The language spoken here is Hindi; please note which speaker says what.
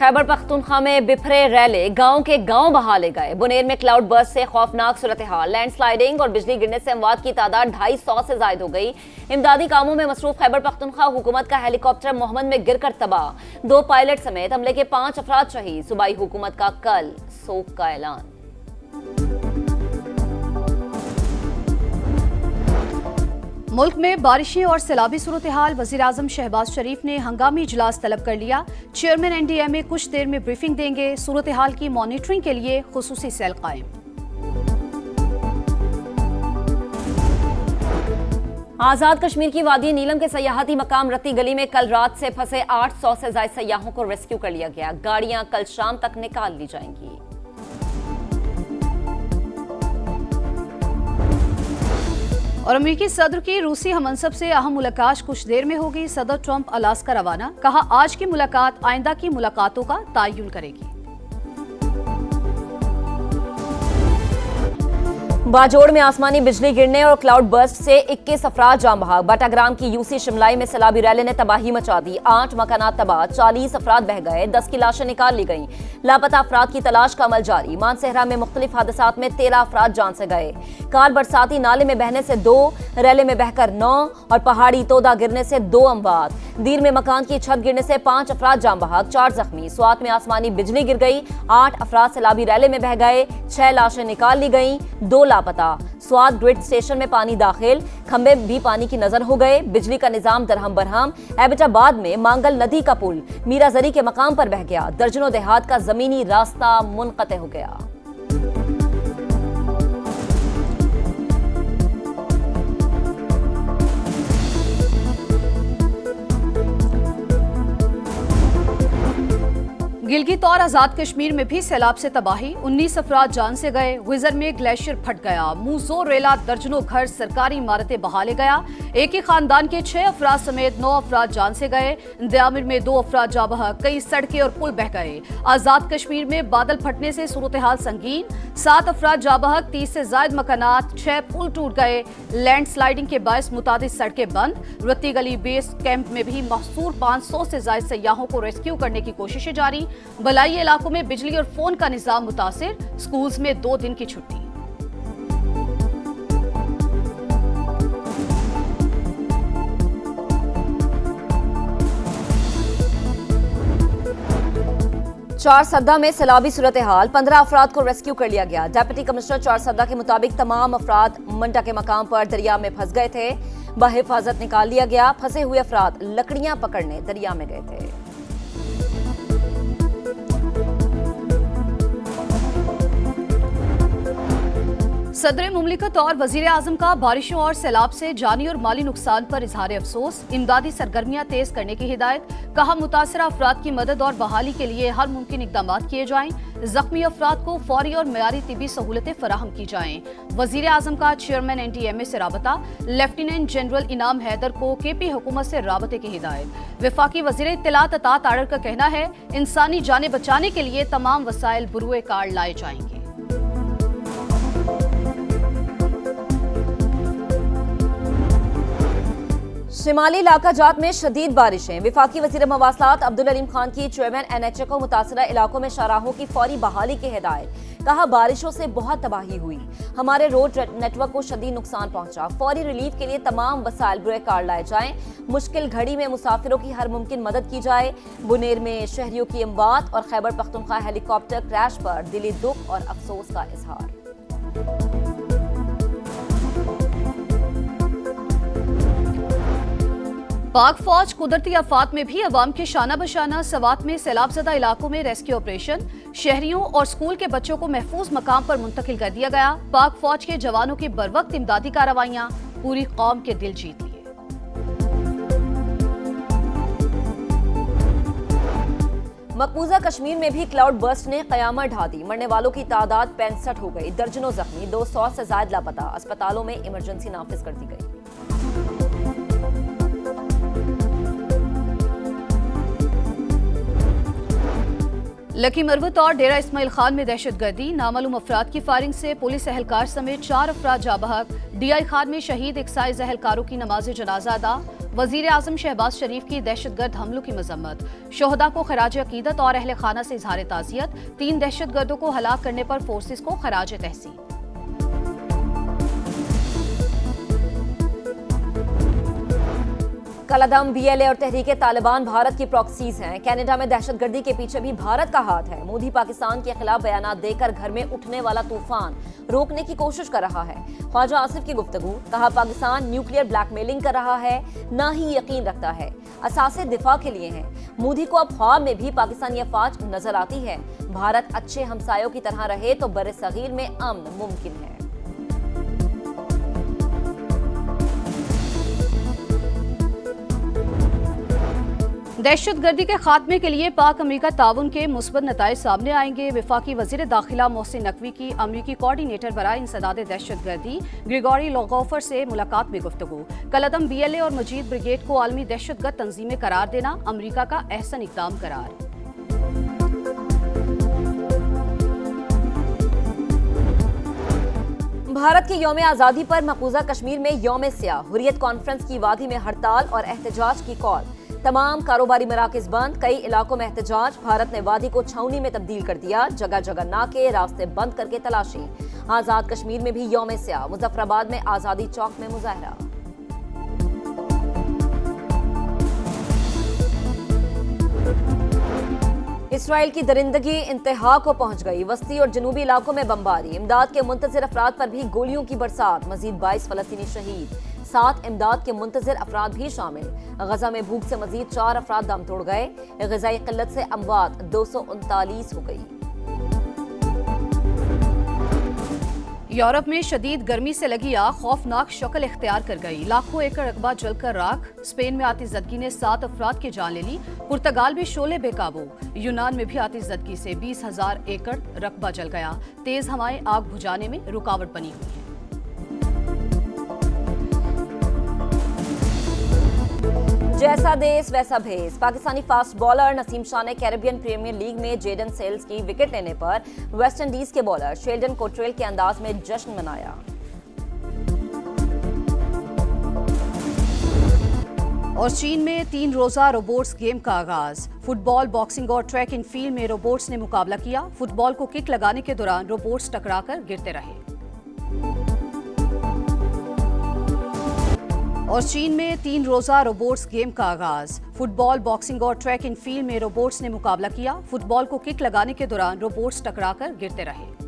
Speaker 1: खैबर पख्तूनख्वा में बिफरे रैले गांव के गांव बहा ले गए। बुनेर में क्लाउड बर्स्ट से खौफनाक सूरत हाल, लैंडस्लाइडिंग और बिजली गिरने से अमवात की तादाद 250 से जायद हो गई। इमदादी कामों में मसरूफ खैबर पख्तूनख्वा हुकूमत का हेलीकॉप्टर मोहम्मद में गिरकर तबाह, 2 पायलट समेत हमले के 5 अफराद शहीद। सूबाई हुकूमत का कल सोग का ऐलान।
Speaker 2: मुल्क में बारिशें और सैलाबी सूरत हाल, वज़ीर आज़म शहबाज शरीफ ने हंगामी इजलास तलब कर लिया। चेयरमैन NDMA कुछ देर में ब्रीफिंग देंगे। सूरत हाल की मॉनिटरिंग के लिए खुसूसी सेल कायम।
Speaker 1: आजाद कश्मीर की वादी नीलम के सयाहती मकाम रत्ती गली में कल रात से फंसे 800 से ज्यादा सयाहों को रेस्क्यू कर लिया गया। गाड़ियां कल शाम तक निकाल ली जाएंगी।
Speaker 2: और अमेरिकी सदर की रूसी हममनसब से अहम मुलाकात कुछ देर में होगी। सदर ट्रंप अलास्का रवाना, कहा आज की मुलाकात आइंदा की मुलाकातों का तायुन करेगी।
Speaker 1: बाजोड़ में आसमानी बिजली गिरने और क्लाउड बर्स्ट से 21 अफराद जाम बहाक। बाटाग्राम की UC शिमलाई में सैलाबी रैली ने तबाही मचा दी। 8 मकानात तबाह, 40 अफराद बह गए, 10 की लाशें निकाल ली गईं। लापता अफराद की तलाश का अमल जारी। मानसेहरा में मुख्तलिफ हादसात में 13 अफराद जान से गए। कार बरसाती नाले में बहने से 2, रैले में बहकर 9 और पहाड़ी तोदा गिरने से 2 अमवात। दीर में मकान की छत गिरने से 5 अफराद जाम बहाक, 4 जख्मी। स्वात में आसमानी बिजली गिर गई, 8 अफराद सैलाबी रैले में बह गए, 6 लाशें निकाल ली गईं, 2 लापता। स्वात ग्रिड स्टेशन में पानी दाखिल, खंबे भी पानी की नजर हो गए। बिजली का निजाम दरहम बरहम। एबटाबाद में मांगल नदी का पुल मीराजरी के मकाम पर बह गया। दर्जनों देहात का जमीनी रास्ता मुनक़ते हो गया।
Speaker 2: गिलगित और आजाद कश्मीर में भी सैलाब से तबाही, 19 अफराद जान से गए। विजर में ग्लेशियर फट गया। मुंजो रेला दर्जनों घर, सरकारी इमारतें बहा ले गया। एक ही खानदान के 6 अफराद समेत 9 अफराद जान से गए। दयामिर में 2 अफराद जा बहा, कई सड़कें और पुल बह गए। आजाद कश्मीर में बादल फटने से सूरत हाल संगीन, 7 अफराद जा बहा, 30 से जायद मकानात, 6 पुल टूट गए। लैंडस्लाइडिंग के बायस मुतादिद सड़कें बंद। रत्ती गली बेस कैंप में भी महसूर 500 से जायद सयाहों को रेस्क्यू करने की कोशिशें जारी। बलाई इलाकों में बिजली और फोन का निजाम मुतासिर, स्कूल्स में 2 दिन की छुट्टी।
Speaker 1: चारसद्दा में सैलाबी सूरत हाल, 15 अफराद को रेस्क्यू कर लिया गया। डिप्टी कमिश्नर चारसद्दा के मुताबिक तमाम अफराद मंडा के मकाम पर दरिया में फंस गए थे। बहिफाजत निकाल लिया गया। फंसे हुए अफराद लकड़ियां पकड़ने दरिया में गए थे।
Speaker 2: सदर मुमलिकत और वजीर आजम का बारिशों और सैलाब से जानी और माली नुकसान पर इजहार अफसोस। इमदादी सरगर्मियां तेज करने की हिदायत, कहा मुतासरा अफराद की मदद और बहाली के लिए हर मुमकिन इकदाम किए जाएं। जख्मी अफराद को फौरी और मेयारी तिबी सहूलतें फराहम की जाएं। वजीर आजम का चेयरमैन NDMA से राबता, लेफ्टिनेंट जनरल इनाम हैदर को KP हुकूमत से राबते की हिदायत। वफाकी वजीर इत्तलात अता तारड़ का कहना है इंसानी जानें बचाने के लिए तमाम वसाइल बुरुए कार लाए जाएंगे।
Speaker 1: शिमाली इलाका जात में शदीद बारिशें। विफाकी वजीर मवासलात अब्दुल अलीम खान की चेयरमैन NHA को मुतासरा इलाकों में शाहराहों की फौरी बहाली की हिदायत। कहा बारिशों से बहुत तबाही हुई, हमारे रोड नेटवर्क को शदीद नुकसान पहुंचा। फौरी रिलीफ के लिए तमाम वसाइल बुरे कार लाए जाएं। मुश्किल घड़ी में मुसाफिरों की हर मुमकिन मदद की जाए। बुनेर में शहरियों की अमवात और खैबर पख्तूनख्वा हेलीकॉप्टर क्रैश पर दिली दुख और अफसोस का इजहार।
Speaker 2: पाक फौज कुदरती आफात में भी अवाम के शाना बशाना। सवात में सैलाबजदा इलाकों में रेस्क्यू ऑपरेशन, शहरियों और स्कूल के बच्चों को महफूज मकाम पर मुंतकिल कर दिया गया। पाक फौज के जवानों की बरवक्त इमदादी कार्रवाइयां पूरी कौम के दिल जीत लिए।
Speaker 1: मकबूजा कश्मीर में भी क्लाउड बर्स्ट ने कयामत ढा दी। मरने वालों की तादाद 65 हो गई, दर्जनों जख्मी, 200 से ज्यादा लापता। अस्पतालों में इमरजेंसी नाफिज कर दी गई।
Speaker 2: लकी मरवत और डेरा इस्माइल खान में दहशतगर्दी, नामालूम अफराद की फायरिंग से पुलिस एहलकार समेत 4 अफराद जाँ बहक। DI खान में शहीद एक्साइज एहलकारों की नमाज जनाजा अदा। वजीर आजम शहबाज शरीफ की दहशतगर्द हमलों की मजम्मत। शोहदा को खराज अकीदत और अहल खाना से इजहार ताज़ियत। 3 दहशतगर्दों को हलाक करने पर फोर्सेस को खराज तहसीन।
Speaker 1: कलअदम, BLA और तहरीके तालिबान भारत की प्रॉक्सीज हैं। कनाडा में दहशतगर्दी के पीछे भी भारत का हाथ है। मोदी पाकिस्तान के खिलाफ बयानात देकर घर में उठने वाला तूफान रोकने की कोशिश कर रहा है। ख्वाजा आसिफ की गुफ्तगू, कहा पाकिस्तान न्यूक्लियर ब्लैकमेलिंग कर रहा है, ना ही यकीन रखता है, असासे दिफा के लिए हैं। मोदी को अब ख्वाब में भी पाकिस्तानी अफवाज नजर आती है। भारत अच्छे हमसायों की तरह रहे तो बर्रे सगीर में अमन मुमकिन है।
Speaker 2: दहशतगर्दी के खात्मे के लिए पाक अमरीका ताउन के मुस्बत नताइज सामने आएंगे। वफाकी वजीर दाखिला मोहसिन नकवी की अमरीकी कोऑर्डिनेटर बराए इंसदाद दहशतगर्दी ग्रेगोरी लोगोफर से मुलाकात में गुफ्तगू। कलअदम, BLA और मजीद ब्रिगेड को आलमी दहशतगर्द तंजीमें करार देना अमरीका का अहसन इकदाम करार।
Speaker 1: भारत के यौम आज़ादी पर मकबूजा कश्मीर में यौम स्याह, हुर्रियत कॉन्फ्रेंस की वादी में हड़ताल और एहतजाज की कॉल। तमाम कारोबारी मराकज बंद, कई इलाकों में एहतजाज। भारत ने वादी को छावनी में तब्दील कर दिया, जगह जगह नाके, रास्ते बंद करके तलाशी। आजाद कश्मीर में भी यौम स्याह, मुजफ्फराबाद में आजादी चौक में मुजाहरा। इसराइल की दरिंदगी इंतहा को पहुंच गई। वस्ती और जनूबी इलाकों में बमबारी, इमदाद के मुंतजिर अफराद पर भी गोलियों की बरसात। मजीद 22 फलस्तीनी शहीद, 7 इमदाद के मुंतजिर अफराद भी शामिल। गजा में भूख से मजीद 4 अफराद दम तोड़ गए। ग़िज़ाई किल्लत से अमवात 239 हो गई।
Speaker 2: यूरोप में शदीद गर्मी से लगी आग खौफनाक शक्ल इख्तियार कर गई। लाखों एकड़ रकबा जलकर राख। स्पेन में आतिशज़दगी ने 7 अफराद की जान ले ली। पुर्तगाल में शोले बेकाबू। यूनान में भी आतिशज़दगी से 20,000 एकड़ रकबा जल गया। तेज हवाएं आग बुझाने में रुकावट बनी हुई है।
Speaker 1: जैसा देश वैसा भेस। पाकिस्तानी फास्ट बॉलर नसीम शाह ने कैरेबियन प्रीमियर लीग में जेडन सेल्स की विकेट लेने पर वेस्ट इंडीज के बॉलर शेल्डन कोट्रेल के अंदाज में जश्न मनाया।
Speaker 2: और चीन में 3 रोजा रोबोट्स गेम का आगाज। फुटबॉल, बॉक्सिंग और ट्रैक इन फील्ड में रोबोट्स ने मुकाबला किया। फुटबॉल को किक लगाने के दौरान रोबोट्स टकराकर गिरते रहे। और चीन में 3 रोजा रोबोट्स गेम का आगाज। फुटबॉल, बॉक्सिंग और ट्रैक इन फील्ड में रोबोट्स ने मुकाबला किया। फुटबॉल को किक लगाने के दौरान रोबोट्स टकराकर गिरते रहे।